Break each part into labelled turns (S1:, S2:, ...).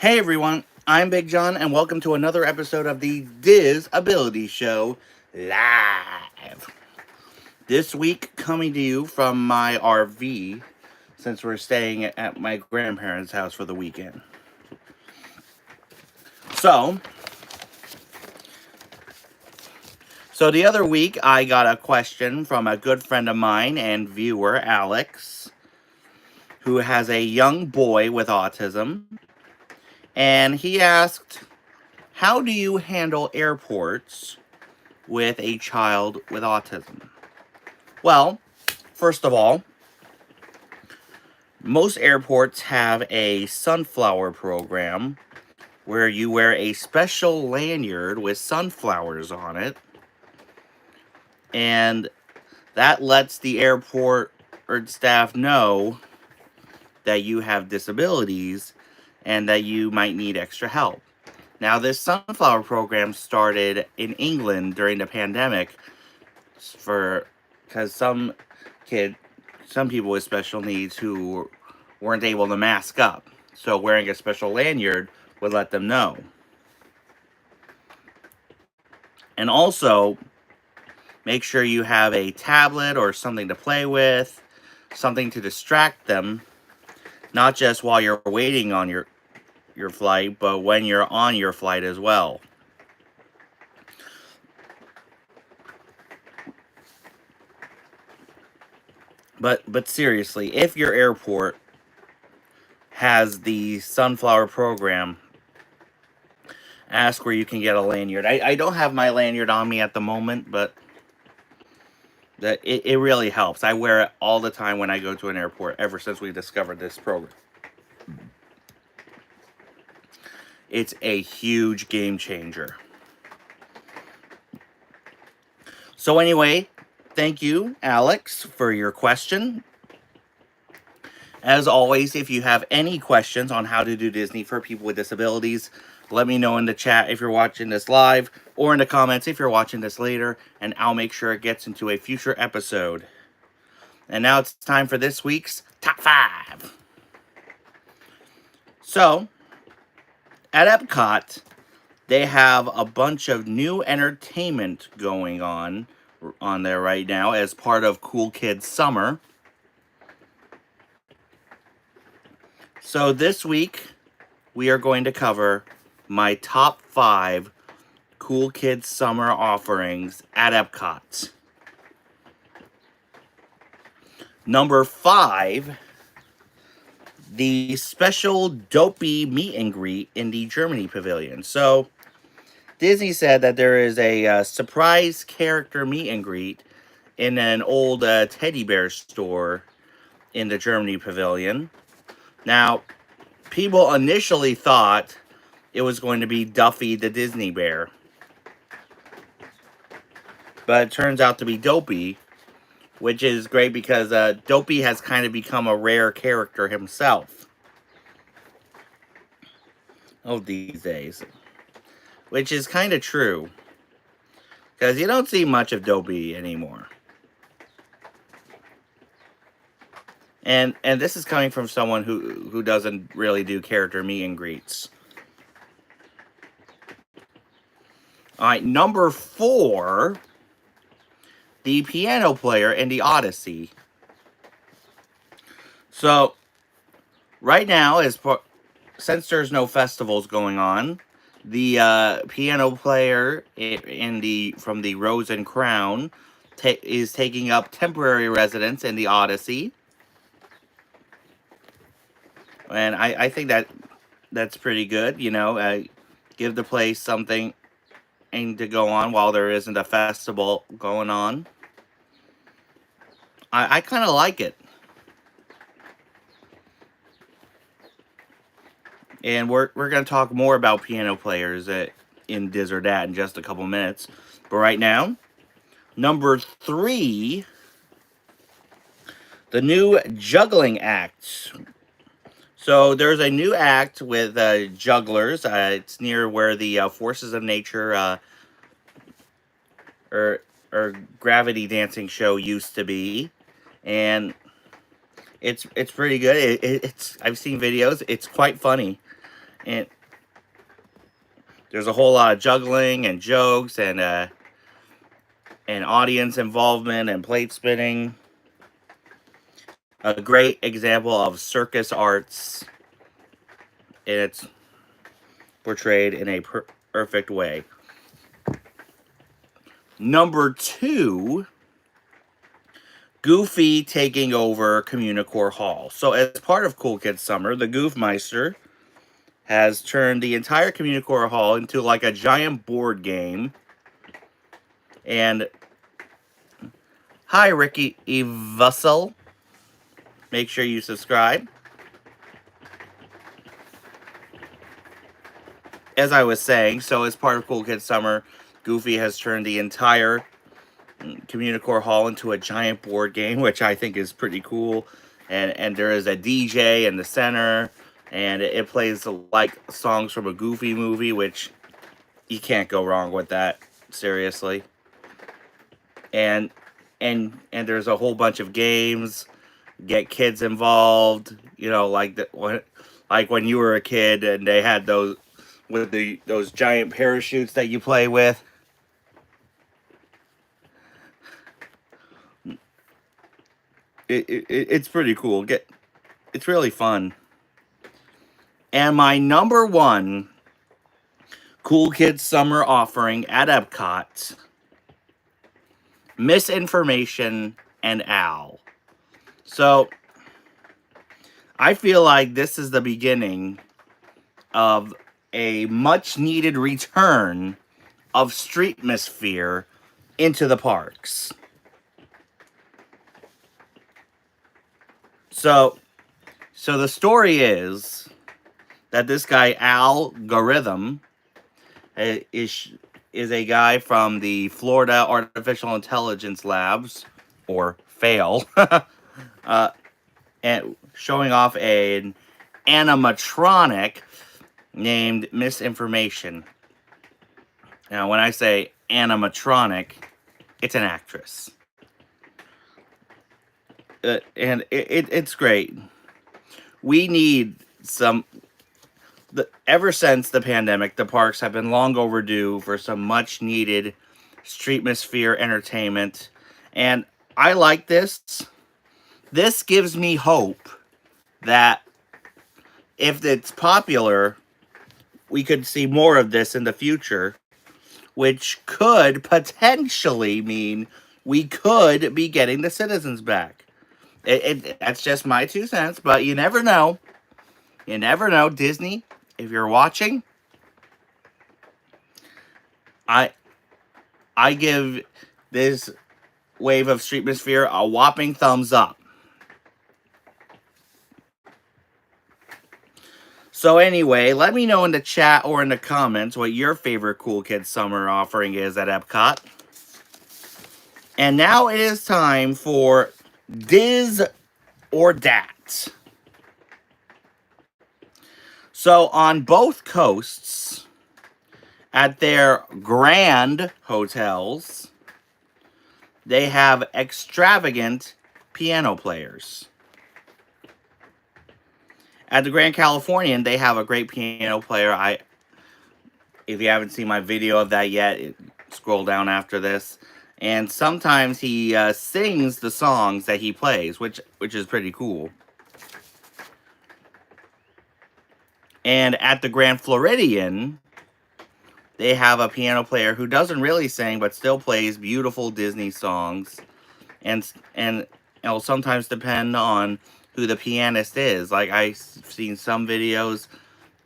S1: Hey everyone, I'm Big John, and welcome to another episode of the Diz Ability Show live. This week, coming to you from my RV, since we're staying at my grandparents' house for the weekend. So, so the other week, I got a question from a good friend of mine and viewer, Alex, who has a young boy with autism, and he asked, "How do you handle airports with a child with autism?" Well, first of all, most airports have a sunflower program where you wear a special lanyard with sunflowers on it, and that lets the airport or staff know that you have disabilities and that you might need extra help. Now, this sunflower program started in England during the pandemic for because kid some people with special needs who weren't able to mask up. So wearing a special lanyard would let them know. And also, make sure you have a tablet or something to play with, something to distract them, not just while you're waiting on your flight, but when you're on your flight as well. But seriously, if your airport has the sunflower program, ask where you can get a lanyard. I don't have my lanyard on me at the moment, but it really helps. I wear it all the time when I go to an airport ever since we discovered this program. It's a huge game changer. So anyway, thank you, Alex, for your question. As always, if you have any questions on how to do Disney for people with disabilities, let me know in the chat if you're watching this live, or in the comments if you're watching this later, and I'll make sure it gets into a future episode. And now it's time for this week's Top 5. So, at Epcot, they have a bunch of new entertainment going on there right now as part of Cool Kids Summer. So this week, we are going to cover my top 5 Cool Kids Summer offerings at Epcot. Number 5, the special Dopey meet and greet in the Germany Pavilion. So, Disney said that there is a surprise character meet and greet in an old teddy bear store in the Germany Pavilion. Now, people initially thought it was going to be Duffy the Disney Bear, but it turns out to be Dopey, which is great because Dopey has kind of become a rare character himself these days, which is kind of true because you don't see much of Dopey anymore. And this is coming from someone who doesn't really do character meet and greets. All right, number 4, the piano player in the Odyssey. So right now, since there's no festivals going on, the piano player from the Rose and Crown is taking up temporary residence in the Odyssey. And I think that's pretty good, give the place something to go on while there isn't a festival going on. I kind of like it. And we're going to talk more about piano players in Diz or Dat in just a couple minutes. But right now, number 3, the new juggling act. So there's a new act with jugglers. It's near where the Forces of Nature or Gravity Dancing show used to be, and it's pretty good. It's I've seen videos. It's quite funny, And there's a whole lot of juggling and jokes and audience involvement and plate spinning. A great example of circus arts, and it's portrayed in a perfect way. Number 2, Goofy taking over Communicore Hall. So as part of Cool Kids Summer, the Goofmeister has turned the entire Communicore Hall into like a giant board game. And hi, Ricky Evussel. Make sure you subscribe. As I was saying, so as part of Cool Kids Summer, Goofy has turned the entire Communicore Hall into a giant board game, which I think is pretty cool. And there is a DJ in the center, and it plays like songs from a Goofy movie, which you can't go wrong with that, seriously. And there's a whole bunch of games, get kids involved, like when you were a kid and they had those with those giant parachutes that you play with. It's pretty cool. It's really fun. And my number 1 Cool Kids Summer offering at Epcot, Misinformation and Al. So I feel like this is the beginning of a much needed return of Streetmosphere into the parks. So the story is that this guy Algorithm is a guy from the Florida Artificial Intelligence Labs, or FAIL, and showing off an animatronic named Misinformation. Now, when I say animatronic, it's an actress. And it's great. We need some... ever since the pandemic, the parks have been long overdue for some much-needed Streetmosphere entertainment. And I like this. This gives me hope that if it's popular, we could see more of this in the future, which could potentially mean we could be getting the Citizens back. That's just my 2 cents, but you never know. You never know. Disney, if you're watching, I give this wave of Streetmosphere a whopping thumbs up. So anyway, let me know in the chat or in the comments what your favorite Cool Kids Summer offering is at Epcot. And now it is time for Diz or Dat. So on both coasts, at their grand hotels, they have extravagant piano players. At the Grand Californian, they have a great piano player. If you haven't seen my video of that yet, scroll down after this. And sometimes he sings the songs that he plays, which is pretty cool. And at the Grand Floridian, they have a piano player who doesn't really sing, but still plays beautiful Disney songs. And it'll sometimes depend on who the pianist is. Like, I've seen some videos,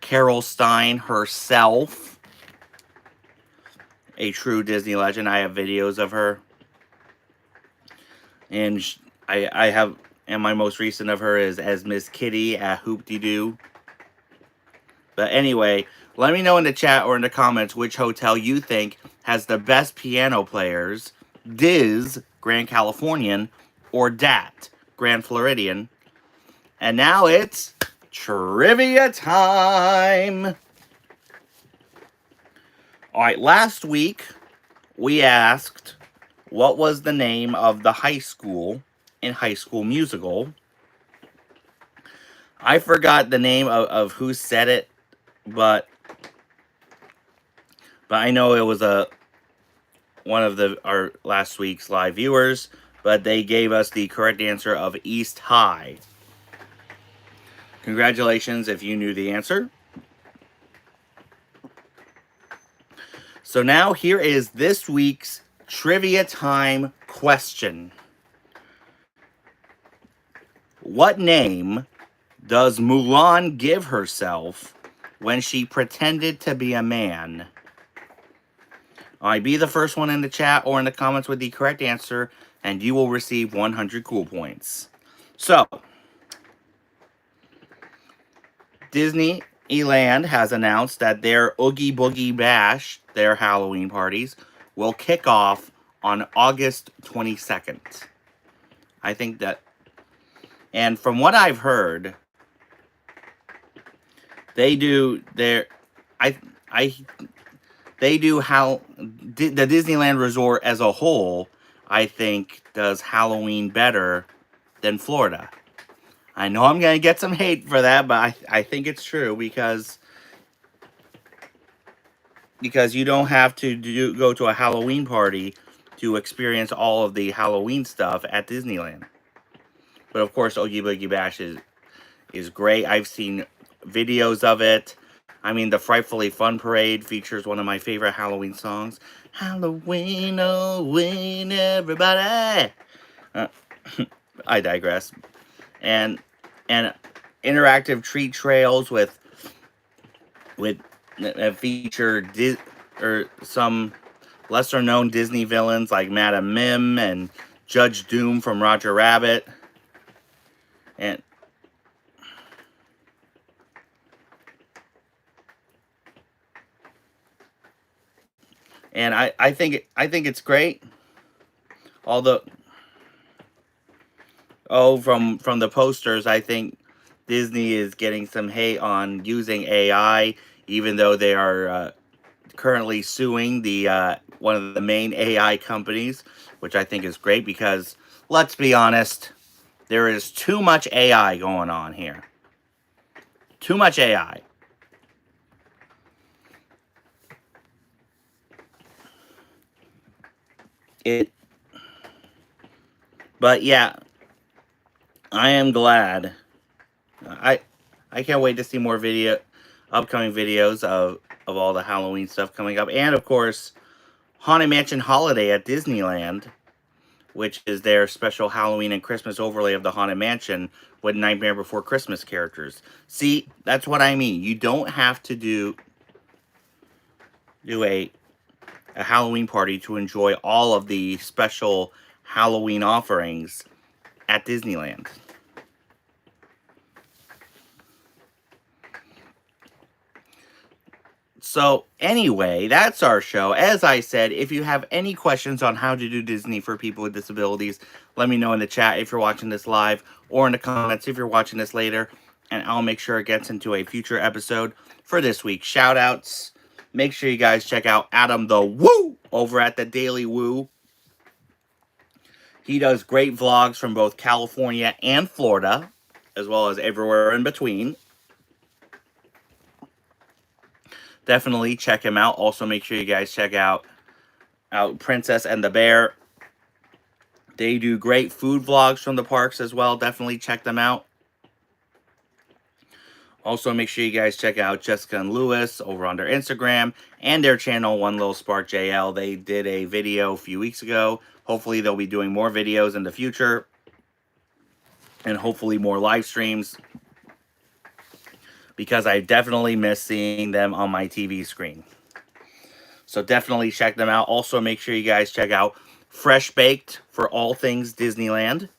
S1: Carol Stein herself, a true Disney legend. I have videos of her. And I have, and my most recent of her is as Miss Kitty at Hoop-de-Doo. But anyway, let me know in the chat or in the comments which hotel you think has the best piano players. Diz, Grand Californian, or Dat, Grand Floridian. And now it's trivia time. All right, last week we asked what was the name of the high school in High School Musical. I forgot the name of who said it but I know it was one of our last week's live viewers, but they gave us the correct answer of East High. Congratulations if you knew the answer. So now here is this week's trivia time question. What name does Mulan give herself when she pretended to be a man? Be the first one in the chat or in the comments with the correct answer, and you will receive 100 cool points. So, Disneyland has announced that their Oogie Boogie Bash, their Halloween parties, will kick off on August 22nd. I think that, and from what I've heard, they do their, they do how the Disneyland Resort as a whole, I think, does Halloween better than Florida. I know I'm going to get some hate for that, but I think it's true because you don't have to go to a Halloween party to experience all of the Halloween stuff at Disneyland. But of course, Oogie Boogie Bash is great. I've seen videos of it. I mean, the Frightfully Fun Parade features one of my favorite Halloween songs. Halloween, Halloween, everybody. I digress. And interactive treat trails with feature some lesser known Disney villains like Madame Mim and Judge Doom from Roger Rabbit. And I think it's great. Although, from the posters, I think Disney is getting some hate on using AI, even though they are currently suing the one of the main AI companies, which I think is great because, let's be honest, there is too much AI going on here. Too much AI. But yeah, I am glad. I can't wait to see more upcoming videos of all the Halloween stuff coming up, and of course, Haunted Mansion Holiday at Disneyland, which is their special Halloween and Christmas overlay of the Haunted Mansion with Nightmare Before Christmas characters. See, that's what I mean. You don't have to do a Halloween party to enjoy all of the special Halloween offerings at Disneyland. So anyway, that's our show. As I said, if you have any questions on how to do Disney for people with disabilities, let me know in the chat if you're watching this live, or in the comments if you're watching this later, and I'll make sure it gets into a future episode for this week. Shout outs. Make sure you guys check out Adam the Woo over at the Daily Woo. He does great vlogs from both California and Florida, as well as everywhere in between. Definitely check him out. Also, make sure you guys check out Princess and the Bear. They do great food vlogs from the parks as well. Definitely check them out. Also, make sure you guys check out Jessica and Lewis over on their Instagram and their channel, One Little Spark JL. They did a video a few weeks ago. Hopefully, they'll be doing more videos in the future. And hopefully more live streams. Because I definitely miss seeing them on my TV screen. So definitely check them out. Also, make sure you guys check out Fresh Baked for all things Disneyland.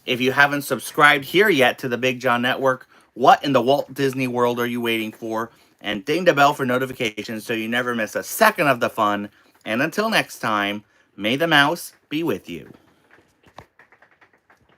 S1: If you haven't subscribed here yet to the Big John Network, what in the Walt Disney World are you waiting for? And ding the bell for notifications so you never miss a second of the fun. And until next time, may the mouse be with you.